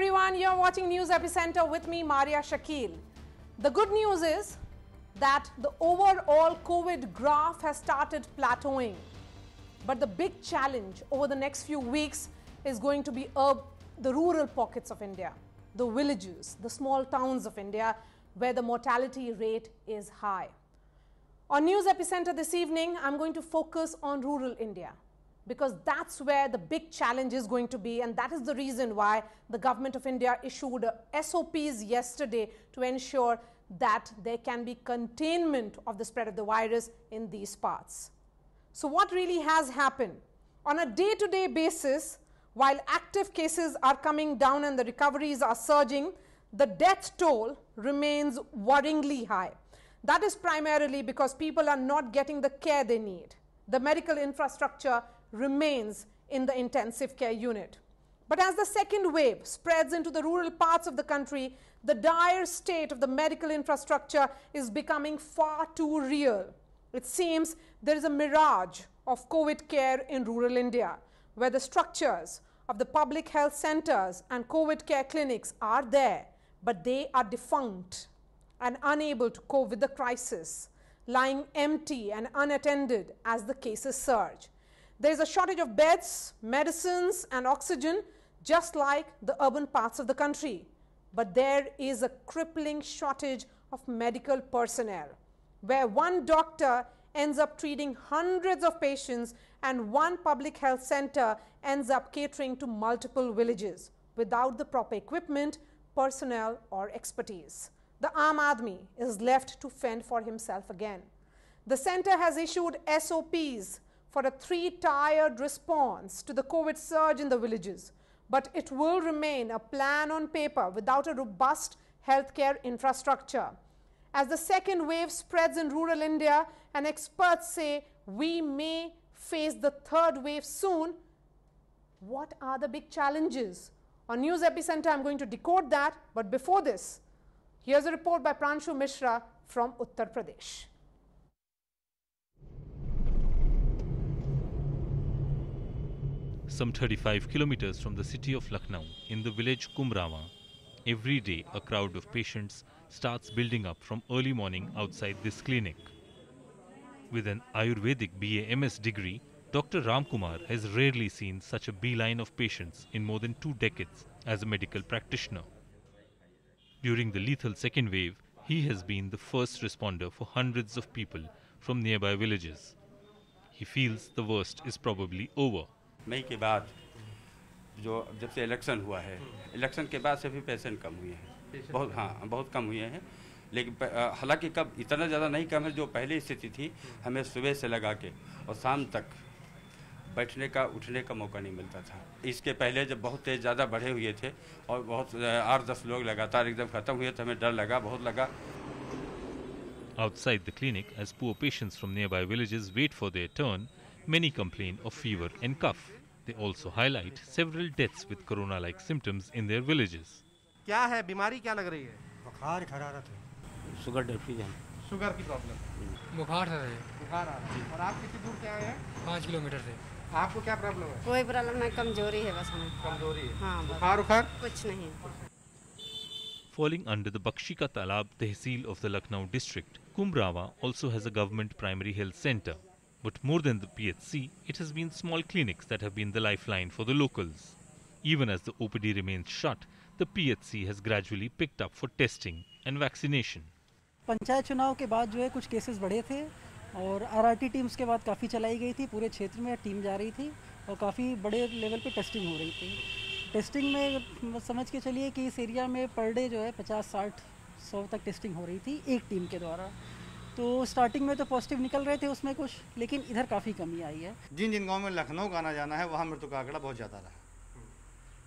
everyone, you're watching News Epicenter with me, Maria Shakil. The good news is that the overall COVID graph has started plateauing. But the big challenge over the next few weeks is going to be the rural pockets of India, the villages, the small towns of India, where the mortality rate is high. On News Epicenter this evening, I'm going to focus on rural India, because that's where the big challenge is going to be, and that is the reason why the government of India issued SOPs yesterday to ensure that there can be containment of the spread of the virus in these parts. So what really has happened? On a day-to-day basis, while active cases are coming down and the recoveries are surging, the death toll remains worryingly high. That is primarily because people are not getting the care they need. The medical infrastructure remains in the intensive care unit. But as the second wave spreads into the rural parts of the country, the dire state of the medical infrastructure is becoming far too real. It seems there is a mirage of COVID care in rural India, where the structures of the public health centers and COVID care clinics are there, but they are defunct and unable to cope with the crisis, lying empty and unattended as the cases surge. There is a shortage of beds, medicines, and oxygen, just like the urban parts of the country. But there is a crippling shortage of medical personnel, where one doctor ends up treating hundreds of patients and one public health center ends up catering to multiple villages without the proper equipment, personnel, or expertise. The Aam Aadmi is left to fend for himself again. The center has issued SOPs for a three-tiered response to the COVID surge in the villages, but it will remain a plan on paper without a robust healthcare infrastructure. As the second wave spreads in rural India and experts say we may face the third wave soon, what are the big challenges? On News Epicenter, I'm going to decode that, but before this, here's a report by Pranshu Mishra from Uttar Pradesh. Some 35 kilometers from the city of Lucknow, in the village Kumrawa, every day a crowd of patients starts building up from early morning outside this clinic. With an Ayurvedic BA/MS degree, Dr. Ramkumar has rarely seen such a beeline of patients in more than 2 decades as a medical practitioner. During the lethal second wave, he has been the first responder for hundreds of people from nearby villages. He feels the worst is probably over. मई के बाद जो जब से election हुआ है, election के बाद से भी पेशेंट कम हुए हैं, बहुत कम हुए हैं, लेकिन हालांकि कब इतना ज़्यादा नहीं कम है जो पहले स्थिति थी। हमें सुबह से लगा के और शाम तक बैठने का उठने का मौका नहीं मिलता था। इसके पहले जब बहुत तेज़ ज़्यादा बढ़े हुए थे और बहुत 8-10 लोग लगातार एकदम ख़त्म हुए तो हमें डर लगा, बहुत लगा। Outside the clinic, as poor patients from nearby villages wait for their turn, many complain of fever and cough. They also highlight several deaths with corona-like symptoms in their villages. क्या है बीमारी, क्या लग रही है? बुखार, खरारत है, शुगर डिफीजन, शुगर की प्रॉब्लम, बुखार है, बुखार आ रहा है। और आप कितनी दूर से आए हैं? 5 किलोमीटर से। आपको क्या प्रॉब्लम है? कोई प्रॉब्लम नहीं, कमजोरी है बस हमें। कमजोरी है? हाँ, बुखार कुछ नहीं। Falling under the Bakshi Ka Talab Tehsil of the Lucknow district, Kumrawa also has a government primary health center. But more than the PHC, it has been small clinics that have been the lifeline for the locals. Even as the OPD remains shut, the PHC has gradually picked up for testing and vaccination. Panchayat चुनाव के बाद जो है कुछ cases बढ़े थे और RRT teams के बाद काफ़ी चलाई गई थी, पूरे क्षेत्र में टीम जा रही थी और काफ़ी बड़े लेवल पे टेस्टिंग हो रही थी। टेस्टिंग में समझ के चलिए कि इस एरिया में पर डे जो है 50-60-100 तक टेस्टिंग हो रही थी एक टीम के द्वारा। तो स्टार्टिंग में तो पॉजिटिव निकल रहे थे उसमें कुछ, लेकिन इधर काफ़ी कमी आई है। जिन जिन गाँव में लखनऊ का आना जाना है वहाँ मृत्यु का आंकड़ा बहुत ज़्यादा रहा।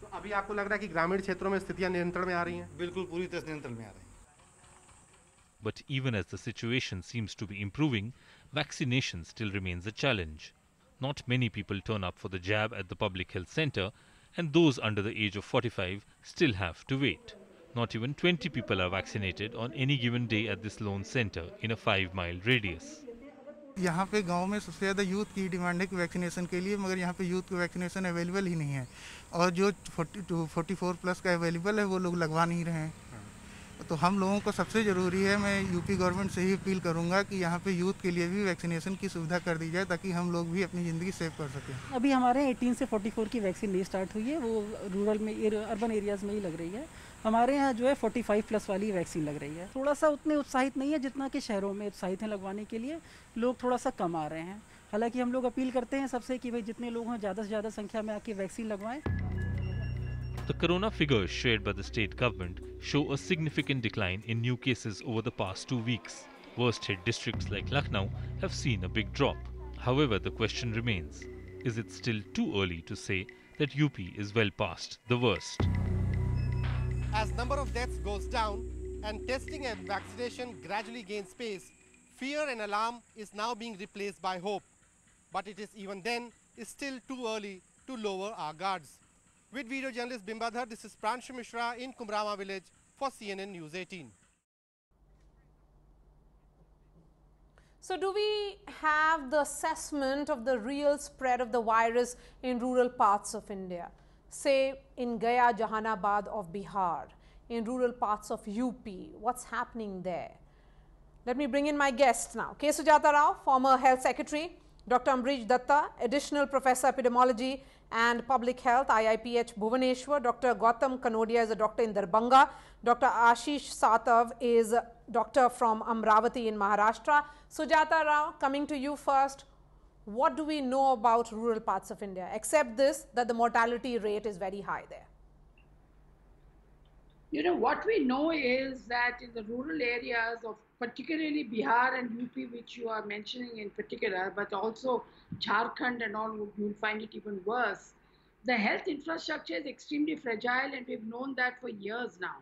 तो अभी आपको लग रहा है कि ग्रामीण क्षेत्रों में स्थितियाँ नियंत्रण में आ रही हैं? बिल्कुल पूरी तरह नियंत्रण में आ रही हैं। But even as the situation seems to be improving, vaccination still remains a challenge. Not many people turn up for the jab at the public health center, and those under the age of 45 still have to wait. Not even 20 people are vaccinated on any given day at this lone center in a 5-mile radius. यहाँ पे गांव में सबसे ज़्यादा youth की demand है कि vaccination के लिए, मगर यहाँ पे यूथ को वैक्सीनेशन अवेलेबल ही नहीं है। और जो 44 प्लस का अवेलेबल है वो लोग लगवा नहीं रहे हैं। तो हम लोगों को सबसे ज़रूरी है, मैं यूपी गवर्नमेंट से ही अपील करूंगा कि यहाँ पे यूथ के लिए भी वैक्सीनेशन की सुविधा कर दी जाए ताकि हम लोग भी अपनी ज़िंदगी सेव कर सकें। अभी हमारे 18 से 44 की वैक्सीन नहीं स्टार्ट हुई है, वो रूरल में अर्बन एरियाज़ में ही लग रही है। हमारे यहाँ जो है 45 प्लस वाली वैक्सीन लग रही है। थोड़ा सा उतने उत्साहित नहीं है जितना कि शहरों में उत्साहित हैं लगवाने के लिए, लोग थोड़ा सा कम आ रहे हैं। हालांकि हम लोग अपील करते हैं सबसे कि भाई जितने लोग हैं ज़्यादा से ज़्यादा संख्या में आके वैक्सीन लगवाएं। The corona figures shared by the state government show a significant decline in new cases over the past 2 weeks. Worst hit districts like Lucknow have seen a big drop. However, the question remains, is it still too early to say that UP is well past the worst? As number of deaths goes down and testing and vaccination gradually gains pace, fear and alarm is now being replaced by hope. But it is even then is still too early to lower our guards. With video journalist Bimbadhar, this is Pranshu Mishra in Kumrawa village for CNN News 18. So do we have the assessment of the real spread of the virus in rural parts of India? Say in Gaya, Jahanabad of Bihar, in rural parts of UP, what's happening there? Let me bring in my guests now. K. Sujata Rao, former Health Secretary, Dr. Ambrish Datta, Additional Professor Epidemiology and Public Health, IIPH Bhubaneswar. Dr. Gautam Kanodia is a doctor in Darbhanga. Dr. Ashish Satav is a doctor from Amravati in Maharashtra. Sujata Rao, coming to you first. What do we know about rural parts of India, except this, that the mortality rate is very high there? You know, what we know is that in the rural areas of particularly Bihar and UP, which you are mentioning in particular, but also Jharkhand and all, you'll find it even worse. The health infrastructure is extremely fragile, and we've known that for years now.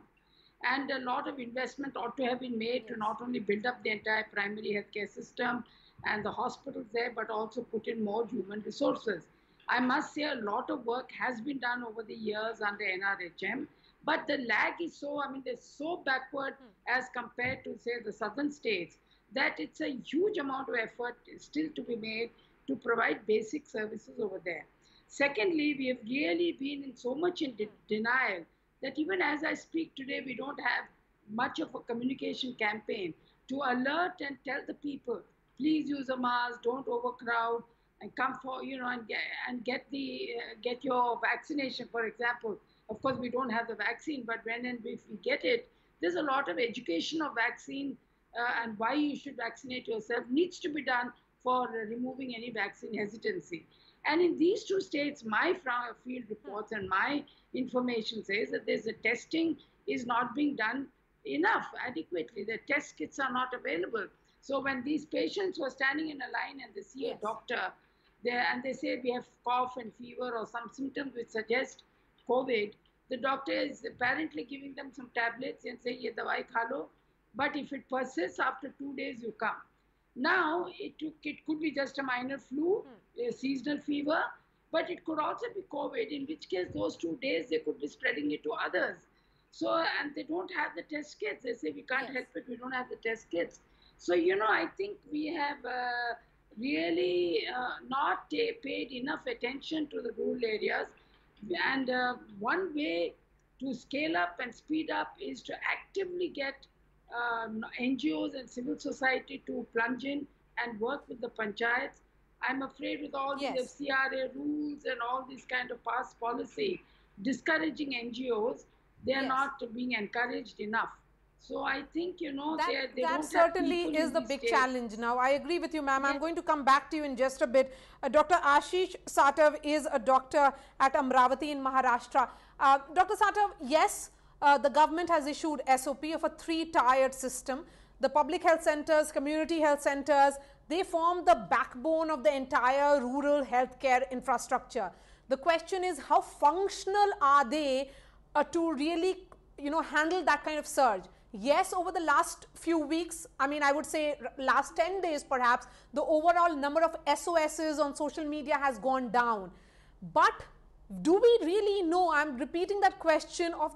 And a lot of investment ought to have been made to not only build up the entire primary healthcare system and the hospitals there, but also put in more human resources. I must say a lot of work has been done over the years under NRHM, but the lag is so, I mean, they're so backward as compared to, say, the southern states, that it's a huge amount of effort still to be made to provide basic services over there. Secondly, we have really been in so much in denial that even as I speak today, we don't have much of a communication campaign to alert and tell the people, please use a mask, don't overcrowd, and come for, you know, and get your vaccination, for example. Of course, we don't have the vaccine, but when and if we get it, there's a lot of education of vaccine and why you should vaccinate yourself needs to be done for removing any vaccine hesitancy. And in these two states, my field reports and my information says that there's a testing is not being done enough, adequately. The test kits are not available. So when these patients were standing in a line and they see a doctor there and they say we have cough and fever or some symptoms which suggest COVID, the doctor is apparently giving them some tablets and saying, ye dawai kha lo, but if it persists, after 2 days you come. Now, it could be just a minor flu, a seasonal fever, but it could also be COVID, in which case those 2 days they could be spreading it to others. So, and they don't have the test kits. They say, we can't help it, we don't have the test kits. So, you know, I think we have really not paid enough attention to the rural areas. And one way to scale up and speed up is to actively get NGOs and civil society to plunge in and work with the panchayats. I'm afraid with all these FCRA rules and all this kind of past policy discouraging NGOs, they are not being encouraged enough. So I think, you know, they that don't certainly have is the big challenge. Now, I agree with you, ma'am. I'm going to come back to you in just a bit. Dr. Ashish Satav is a doctor at Amravati in Maharashtra. Dr. Satav, yes, the government has issued SOP of a 3-tiered system. The public health centers, community health centers, they form the backbone of the entire rural healthcare infrastructure. The question is, how functional are they to really, you know, handle that kind of surge? Yes, over the last few weeks, I mean, I would say last 10 days perhaps, the overall number of SOSs on social media has gone down. But do we really know, I'm repeating that question, of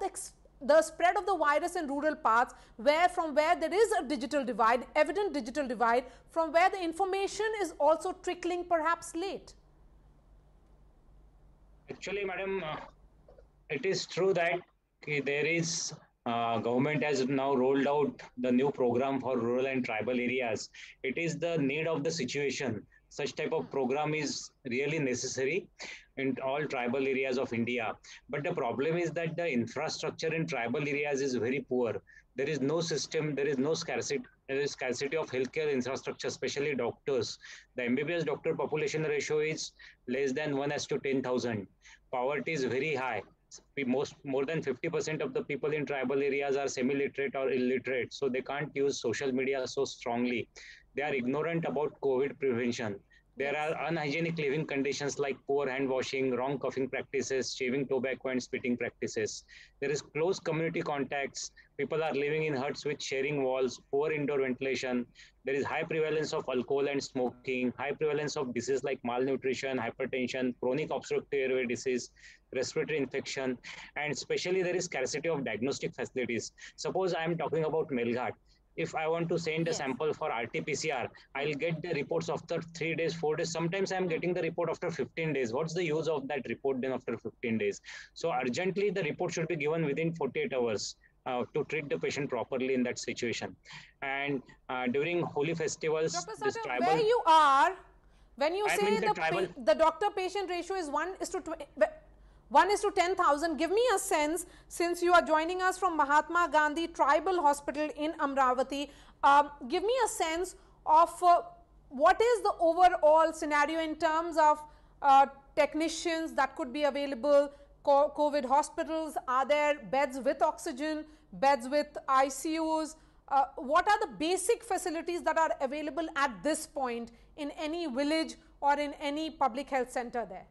the spread of the virus in rural parts, from where there is a digital divide, evident digital divide, from where the information is also trickling perhaps late? Actually, madam, it is true that there is government has now rolled out the new program for rural and tribal areas. It is the need of the situation. Such type of program is really necessary in all tribal areas of India. But the problem is that the infrastructure in tribal areas is very poor. There is no system, there is no scarcity. There is scarcity of healthcare infrastructure, especially doctors. The MBBS doctor population ratio is less than 1:10,000. Poverty is very high. More than 50% of the people in tribal areas are semi-literate or illiterate, so they can't use social media so strongly. They are ignorant about COVID prevention. There are unhygienic living conditions like poor hand washing, wrong coughing practices, chewing tobacco and spitting practices. There is close community contacts. People are living in huts with sharing walls, poor indoor ventilation. There is high prevalence of alcohol and smoking, high prevalence of diseases like malnutrition, hypertension, chronic obstructive airway disease, respiratory infection, and especially there is scarcity of diagnostic facilities. Suppose I am talking about Melghat. If I want to send a sample for RT-PCR, I'll get the reports after 3 days, 4 days. Sometimes I'm getting the report after 15 days. What's the use of that report then after 15 days? So urgently, the report should be given within 48 hours. To treat the patient properly in that situation. And during holy festivals, Dr. this Satta, tribal... where you are, when you I'm say in the doctor-patient ratio is 1:10,000, give me a sense, since you are joining us from Mahatma Gandhi Tribal Hospital in Amravati, give me a sense of what is the overall scenario in terms of technicians that could be available, COVID hospitals, are there beds with oxygen, beds with ICUs, what are the basic facilities that are available at this point in any village or in any public health center there?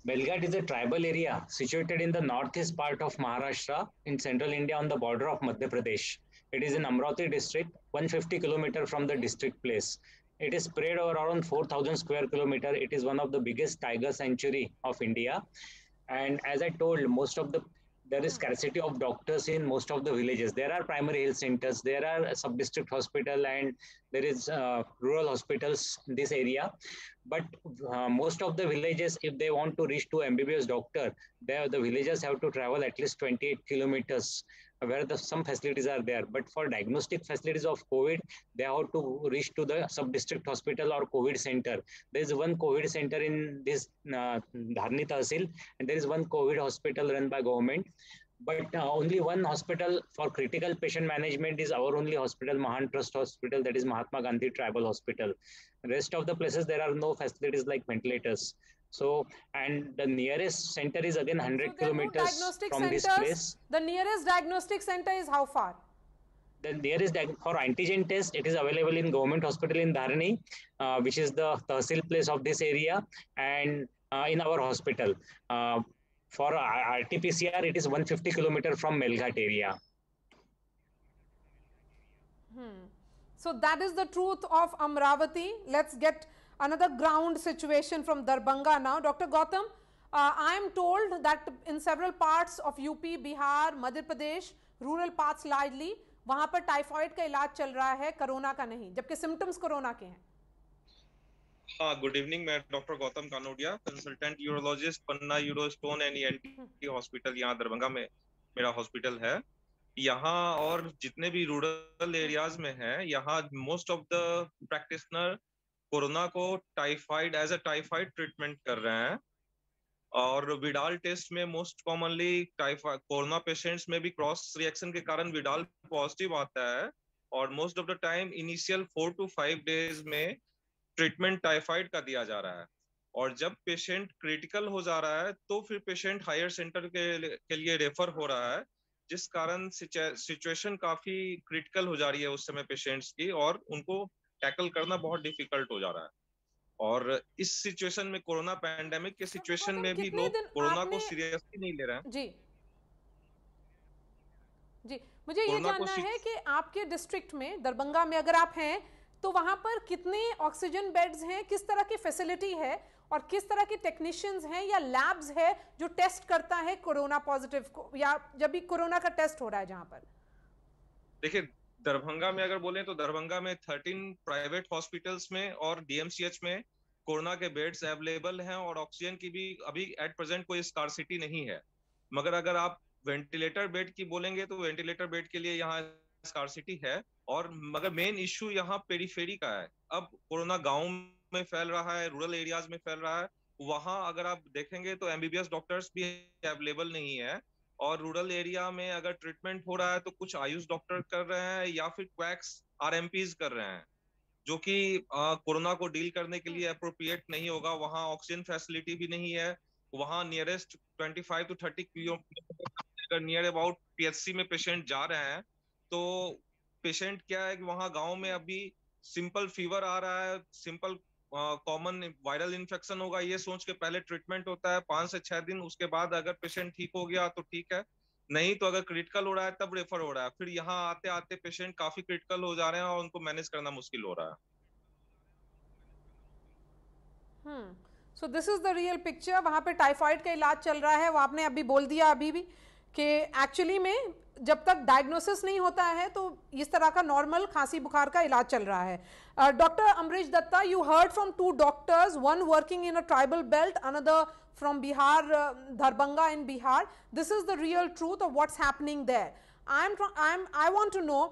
Melghat is a tribal area situated in the northeast part of Maharashtra in central India on the border of Madhya Pradesh. It is in Amravati district, 150 kilometers from the district place. It is spread over around 4,000 square kilometers. It is one of the biggest tiger sanctuary of India. And as I told, there is scarcity of doctors in most of the villages. There are primary health centers, there are sub-district hospital, and there is rural hospitals in this area. But most of the villages, if they want to reach to MBBS doctor, the villagers have to travel at least 28 kilometers where some facilities are there. But for diagnostic facilities of COVID, they have to reach to the sub-district hospital or COVID center. There is one COVID center in this Dharni Tahsil, and there is one COVID hospital run by government. But only one hospital for critical patient management is our only hospital, Mahan Trust Hospital, that is Mahatma Gandhi Tribal Hospital. Rest of the places, there are no facilities like ventilators. So, and the nearest center is again 100 kilometers from this place. The nearest diagnostic center is how far? The nearest for antigen test, it is available in government hospital in Dharni, which is the Tahsil place of this area, and in our hospital. For RT-PCR, it is 150 kilometers from Melghat area. So that is the truth of Amravati. Let's get another ground situation from Darbhanga now. Dr. Gautam, I am told that in several parts of UP, Bihar, Madhya Pradesh, rural parts largely, वहाँ पर typhoid का इलाज चल रहा है, corona का नहीं, जबकि सिम्टम्स कोरोना के हैं. हाँ, गुड इवनिंग. मैं doctor Gautam Kanodia, consultant urologist, Panna Urostone and ENT hospital यहाँ दरभंगा में मेरा हॉस्पिटल है. यहाँ और जितने भी रूरल एरियाज में हैं, यहाँ most of the practitioner corona को typhoid as a typhoid treatment कर रहे हैं. और विडाल टेस्ट में most commonly typhoid corona patients में भी क्रॉस रिएक्शन के कारण विडाल पॉजिटिव आता है. और most of the time initial 4 to 5 days में ट्रीटमेंट टाइफाइड का दिया जा रहा है. और जब पेशेंट क्रिटिकल हो जा रहा है तो फिर पेशेंट हायर सेंटर के लिए रेफर हो रहा है, जिस कारण सिचुएशन काफी क्रिटिकल हो जा रही है उस समय पेशेंट्स की, और उनको टैकल करना बहुत डिफिकल्ट हो जा रहा है. और इस सिचुएशन में, कोरोना पैंडेमिक के सिचुएशन में भी लोग कोरोना को सीरियसली नहीं ले रहे हैं. जी जी, मुझे ये जानना है कि आपके डिस्ट्रिक्ट में, दरभंगा में अगर आप हैं, तो वहां पर कितने ऑक्सीजन बेड्स हैं, किस तरह की फैसिलिटी है, और किस तरह के टेक्नीशियंस हैं या लैब्स है जो टेस्ट करता है कोरोना पॉजिटिव को, या जब भी कोरोना का टेस्ट हो रहा है जहां पर? देखिए, दरभंगा में अगर बोलें तो दरभंगा में 13 प्राइवेट हॉस्पिटल्स में और DMCH में कोरोना के बेड्स अवेलेबल हैं और ऑक्सीजन की भी अभी एट प्रेजेंट कोई स्कार्सिटी नहीं है। मगर अगर आप वेंटिलेटर बेड की बोलेंगे तो वेंटिलेटर बेड के लिए यहाँ स्कार्सिटी है। और मगर मेन इश्यू यहाँ पेरीफेरी का है। अब कोरोना गांव में फैल रहा है, रूरल एरियाज में फैल रहा है। वहां अगर आप देखेंगे तो एमबीबीएस डॉक्टर्स भी अवेलेबल नहीं है। और रूरल एरिया में अगर ट्रीटमेंट हो रहा है तो कुछ आयुष डॉक्टर कर रहे हैं या फिर क्वैक्स आरएमपीज कर रहे हैं, जो कि कोरोना को डील करने के लिए अप्रोप्रिएट नहीं होगा। वहाँ ऑक्सीजन फैसिलिटी भी नहीं है। वहाँ nearest 25 to 30 kilometre near about PHC में पेशेंट जा रहे हैं। तो पेशेंट क्या है कि वहाँ गांव में अभी सिंपल फीवर आ रहा है, सिंपल कॉमन वायरल इन्फेक्शन होगा, ये सोच के पहले ट्रीटमेंट होता है 5 से 6 दिन। उसके बाद अगर पेशेंट ठीक हो गया तो ठीक है, नहीं तो अगर क्रिटिकल हो रहा है तब रेफर हो रहा है। फिर यहाँ आते आते पेशेंट काफी क्रिटिकल हो जा रहे हैं और उनको मैनेज करना मुश्किल हो रहा है। So this is the real picture. वहाँ पे टाइफाइड का इलाज चल रहा है। वो आपने अभी बोल दिया अभी भी कि एक्चुअली में जब तक डायग्नोसिस नहीं होता है तो इस तरह का नॉर्मल खांसी बुखार का इलाज चल रहा है। Doctor Amrish Dutta, you heard from 2 doctors, one working in a tribal belt, another from Bihar, Darbhanga in Bihar. This is the real truth of what's happening there. I want to know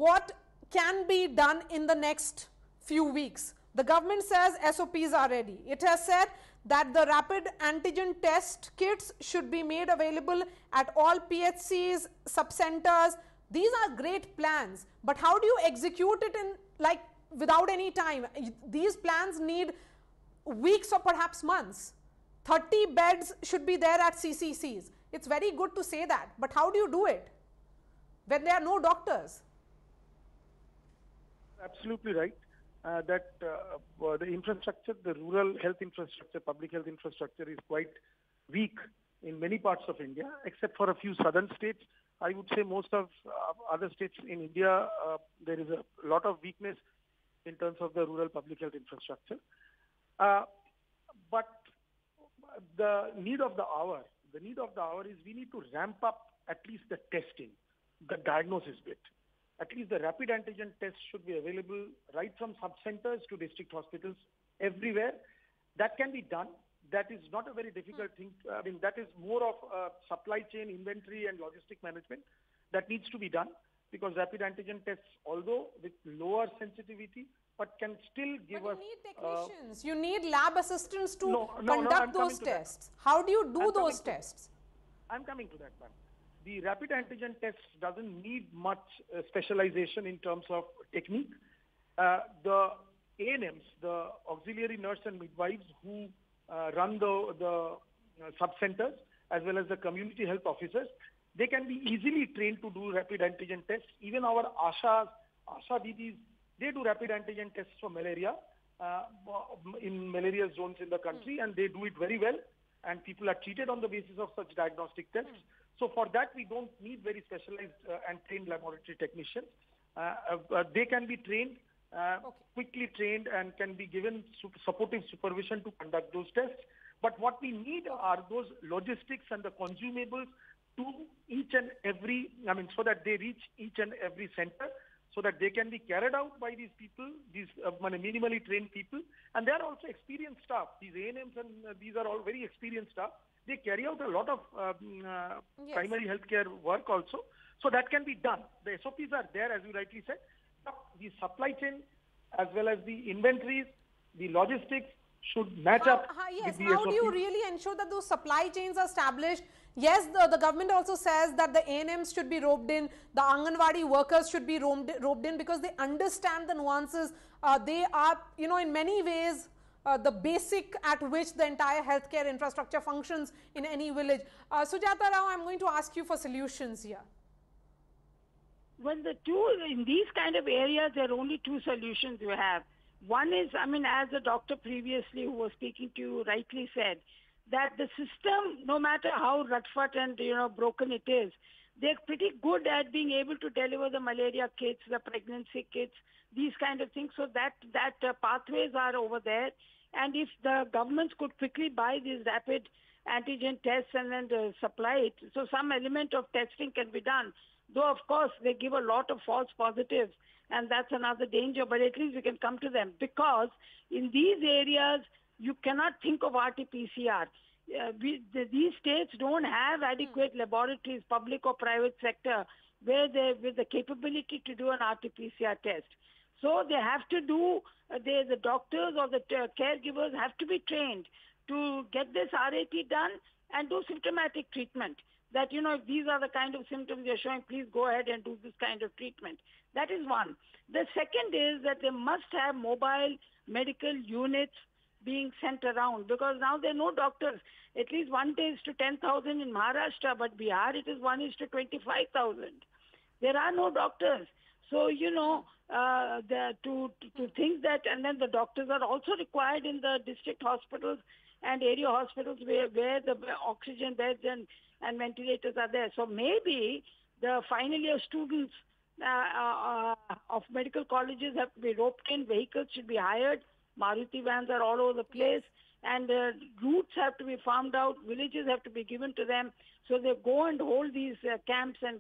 what can be done in the next few weeks. The government says SOPs are ready. It has said that the rapid antigen test kits should be made available at all PHCs, sub-centers. These are great plans, but how do you execute it in like without any time? These plans need weeks or perhaps months. 30 beds should be there at CCCs. It's very good to say that, but how do you do it when there are no doctors? Absolutely right. That the infrastructure, the rural health infrastructure, public health infrastructure is quite weak in many parts of India, except for a few southern states. I would say most of other states in India, there is a lot of weakness in terms of the rural public health infrastructure. But the need of the hour is we need to ramp up at least the testing, the diagnosis bit. At least the rapid antigen tests should be available right from sub-centers to district hospitals everywhere. That can be done. That is not a very difficult thing. I mean, that is more of supply chain, inventory and logistic management that needs to be done, because rapid antigen tests, although with lower sensitivity, but can still give us... you need technicians, you need lab assistants to conduct those tests. How do you do those tests? I'm coming to that, ma'am. The rapid antigen test doesn't need much specialization in terms of technique. The ANMs, the auxiliary nurse and midwives who run the sub-centers, as well as the community health officers, they can be easily trained to do rapid antigen tests. Even our Asha Didis, they do rapid antigen tests for malaria in malaria zones in the country, and they do it very well, and people are treated on the basis of such diagnostic tests. So for that, we don't need very specialized and trained laboratory technicians. They can be trained, quickly trained, and can be given supportive supervision to conduct those tests. But what we need are those logistics and the consumables to each and every, so that they reach each and every center, so that they can be carried out by these people, these minimally trained people. And they are also experienced staff. These ANMs and these are all very experienced staff. They carry out a lot of primary healthcare work also. So that can be done. The SOPs are there, as you rightly said. The supply chain, as well as the inventories, the logistics should match up with the how SOPs. do you really ensure that those supply chains are established? Yes, the government also says that the ANMs should be roped in, the Anganwadi workers should be roped in, because they understand the nuances. They are, in many ways, the basic at which the entire healthcare infrastructure functions in any village. Sujata Rao, I'm going to ask you for solutions here. Well, in these kind of areas, there are only two solutions you have. One is, as the doctor previously who was speaking to you rightly said, that the system, no matter how rut-fut and broken it is, they're pretty good at being able to deliver the malaria kits, the pregnancy kits, these kind of things. So that pathways are over there. And if the governments could quickly buy these rapid antigen tests and then supply it, so some element of testing can be done. Though, of course, they give a lot of false positives, and that's another danger, but at least we can come to them. Because in these areas, you cannot think of RT-PCR. These states don't have adequate laboratories, public or private sector, with the capability to do an RT-PCR test. So they have to do, the doctors or the caregivers have to be trained to get this RAT done and do symptomatic treatment. That, you know, if these are the kind of symptoms you're showing, please go ahead and do this kind of treatment. That is one. The second is that they must have mobile medical units being sent around, because now there are no doctors. At least 1 is to 10,000 in Maharashtra, but Bihar it is 1 is to 25,000. There are no doctors. So, you know, to think that, and then the doctors are also required in the district hospitals and area hospitals where the oxygen beds and ventilators are there. So maybe the final year students of medical colleges have to be roped in, vehicles should be hired, Maruti vans are all over the place, and routes have to be farmed out, villages have to be given to them, so they go and hold these camps and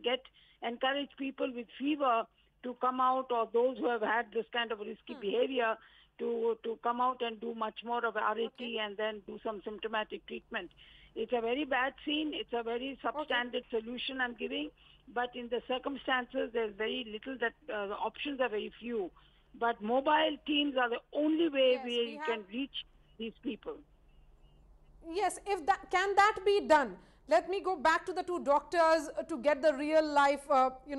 encourage people with fever to come out, or those who have had this kind of risky behavior to come out and do much more of RAT and then do some symptomatic treatment. It's a very bad scene. It's a very substandard solution I'm giving, but in the circumstances, there's very little that the options are very few. But mobile teams are the only way we can reach these people. Yes, if that can that be done? Let me go back to the two doctors to get the real life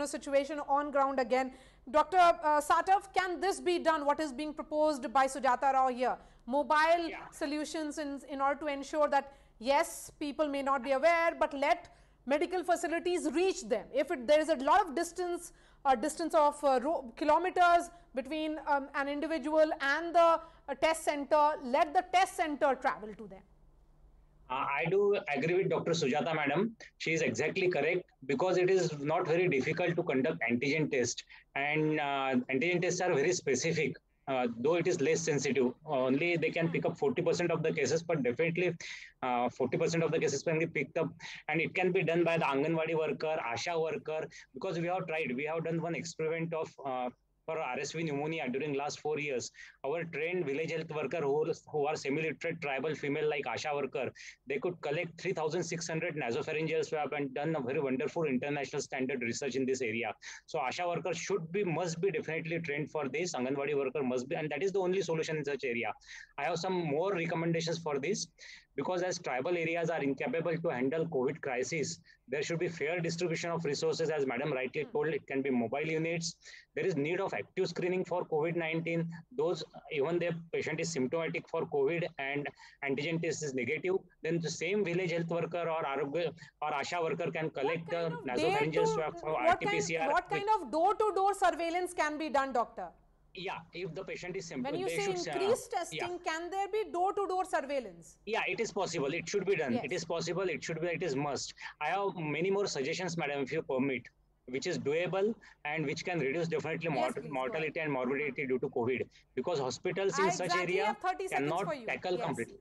situation on ground again. Dr. Satav, can this be done? What is being proposed by Sujata Rao here? Mobile solutions in order to ensure that yes, people may not be aware, but let medical facilities reach them. If there is a lot of distance of kilometers between an individual and the test center, let the test center travel to them. I do agree with Dr. Sujata madam. She is exactly correct, because it is not very difficult to conduct antigen test, and antigen tests are very specific. Though it is less sensitive, only they can pick up 40% of the cases, but definitely 40% of the cases can be picked up, and it can be done by the Anganwadi worker, ASHA worker, because we have done one experiment of for RSV pneumonia during last 4 years. Our trained village health worker who are semi-literate tribal female like ASHA worker, they could collect 3,600 nasopharyngeal swab and done a very wonderful international standard research in this area. So ASHA workers must be definitely trained for this. Anganwadi worker must be, and that is the only solution in such area. I have some more recommendations for this, because as tribal areas are incapable to handle COVID crisis, there should be fair distribution of resources. As madam rightly told, it can be mobile units. There is need of active screening for COVID-19. Those, even the patient is symptomatic for COVID and antigen test is negative, then the same village health worker or ASHA worker can collect the nasopharyngeal swab for RT-PCR. What kind of door-to-door surveillance can be done, doctor? Yeah, if the patient is symptomatic. When you say increased testing, can there be door-to-door surveillance? Yeah, it is possible. It should be done. Yes. It is possible. It should be. It is must. I have many more suggestions, madam, if you permit, which is doable and which can reduce definitely mortality and morbidity due to COVID, because hospitals in such area cannot tackle completely.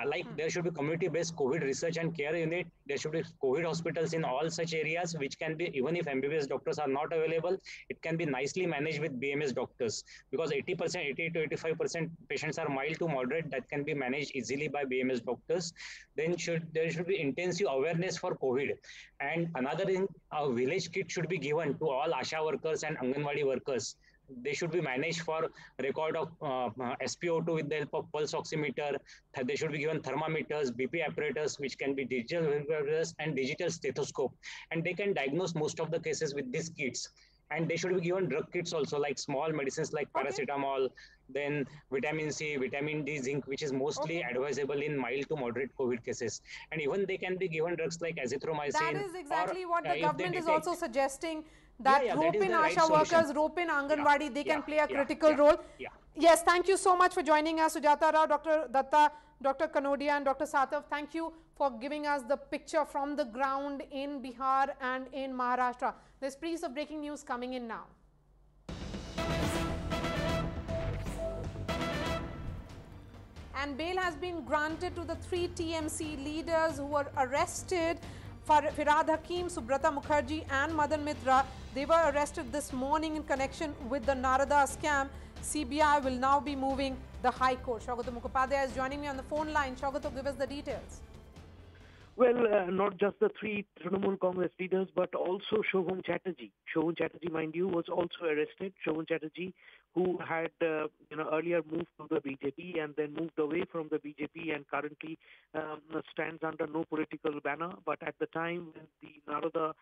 Like there should be community-based COVID research and care unit. There should be COVID hospitals in all such areas, which can be, even if MBBS doctors are not available, it can be nicely managed with BMS doctors, because 80 to 85% patients are mild to moderate, that can be managed easily by BMS doctors. Then there should be intensive awareness for COVID. And another thing, a village kit should be given to all ASHA workers and Anganwadi workers. They should be managed for record of SpO2 with the help of pulse oximeter. They should be given thermometers, BP apparatus, which can be digital apparatus and digital stethoscope. And they can diagnose most of the cases with these kits. And they should be given drug kits also, like small medicines like paracetamol, then vitamin C, vitamin D, zinc, which is mostly advisable in mild to moderate COVID cases. And even they can be given drugs like azithromycin. That is exactly what the government is also suggesting, that rope in ASHA workers, rope in Anganwadi, they can play a critical role. Yes, thank you so much for joining us, Sujata Rao, Dr. Datta, Dr. Kanodia and Dr. Satav. Thank you for giving us the picture from the ground in Bihar and in Maharashtra. There's piece of breaking news coming in now. And bail has been granted to the 3 TMC leaders who were arrested Firhad Hakim, Subrata Mukherjee and Madan Mitra, they were arrested this morning in connection with the Narada scam. CBI will now be moving the High Court. Shaukat Mukhopadhyay is joining me on the phone line. Shaukat, give us the details. Well, not just the three Trinamool Congress leaders, but also Shobham Chatterjee. Shobham Chatterjee, mind you, was also arrested. Shobham Chatterjee, who had earlier moved to the BJP and then moved away from the BJP and currently stands under no political banner. But at the time when the Narada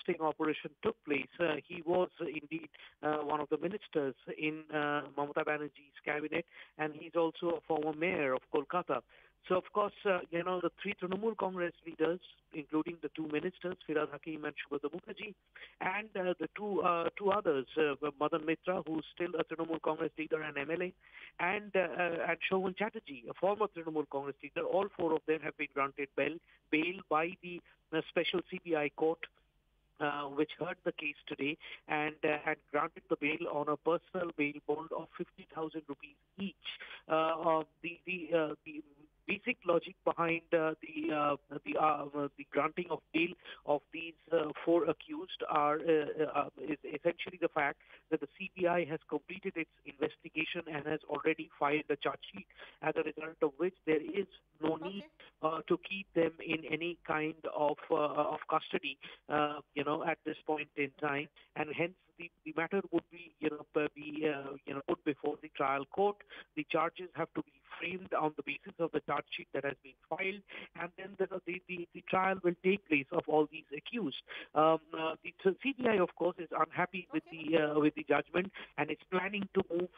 sting operation took place, he was indeed one of the ministers in Mamata Banerjee's cabinet, and he's also a former mayor of Kolkata. So, of course, the three Trinamool Congress leaders, including the two ministers, Firhad Hakim and Subrata Mukherjee, and the two others, Madan Mitra, who's still a Trinamool Congress leader and MLA, and Shobham Chatterjee, a former Trinamool Congress leader, all four of them have been granted bail by the special CBI court, which heard the case today and had granted the bail on a personal bail bond of 50,000 rupees each. The basic logic behind the granting of bail of these four accused is essentially the fact that the CBI has completed its investigation and has already filed a charge sheet, as a result of which there is no need to keep them in any kind of custody, at this point in time, and hence the matter would be put before the trial court. The charges have to be framed on the basis of the charge sheet that has been filed, and then the trial will take place of all these accused. The CBI, of course, is unhappy with the judgment and is planning to move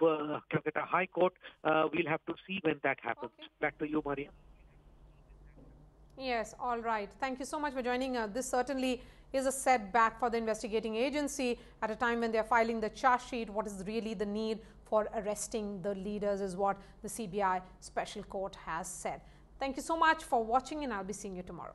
Calcutta High Court. We'll have to see when that happens. Back to you, Maria. Yes, all right. Thank you so much for joining us. This certainly is a setback for the investigating agency at a time when they are filing the charge sheet. What is really the need for arresting the leaders is what the CBI Special Court has said. Thank you so much for watching, and I'll be seeing you tomorrow.